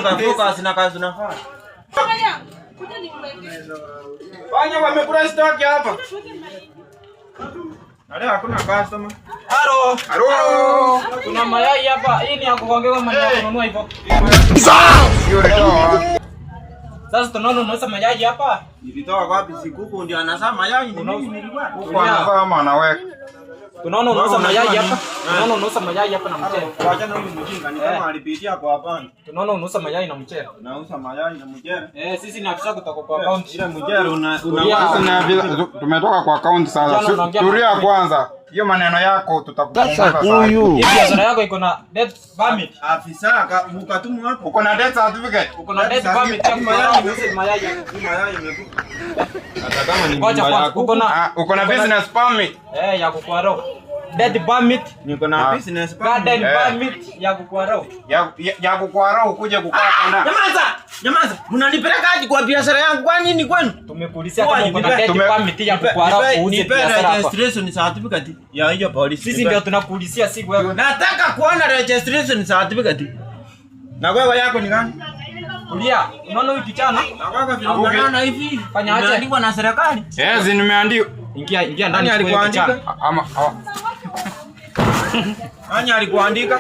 Focus na kazi unafanya. Kuja nikuwekee. Fanya wamekula stock hapa. Ndio hakuna customer. Halo. Halo. Kuna mayai hapa. Hii ni ya kuongeza mayai kununua hivyo. Sasa tunaona unauza mayai hapa. Nilitoa wapi sikuku ndio anasema mayai ni mimi nilikuwa. Huko anasema anaweka. Tunaona unauza mayai hapa. Tunaona unauza mayai hapa na mchele. Wacha na huyu mjinga ni kama alipitia kwa hapa. Tunaona unauza mayai na mchele. Unauza mayai na mchele. Sisi ni afisa kutoka kwa account. Ile mchele tumetoka kwa account sasa. Tulia kwanza. Hiyo maneno yako tutakufunga sasa. Hii biashara yako iko na debt permit. Afisa mkatumu hapo. Uko na debt certificate. Uko na debt permit ya mayai imekufa. Hata kama ni uko na business permit. Ya kukwaro. Debt permit niko na business permit. Garden permit ya kukwaro. Ya kukwaro ukuje kukaa kana. Nyamaza. Mnanipeleka aje kwa biashara yangu? Kwa nini kwenu? Tumekulisia kama uko na debt permit ya kukwaro uuze biashara hapa. Registration certificate ya hiyo polisi. Sisi ndio tunakulisia siku wewe. Nataka kuona registration certificate. Na wewe yako ni gani? Kulia, unaona huyu kijana? Unaona hivi? Fanya aje? Imeandikwa na serikali? Nimeandika. Ingia ndani alikuandika. Nani alikuandika?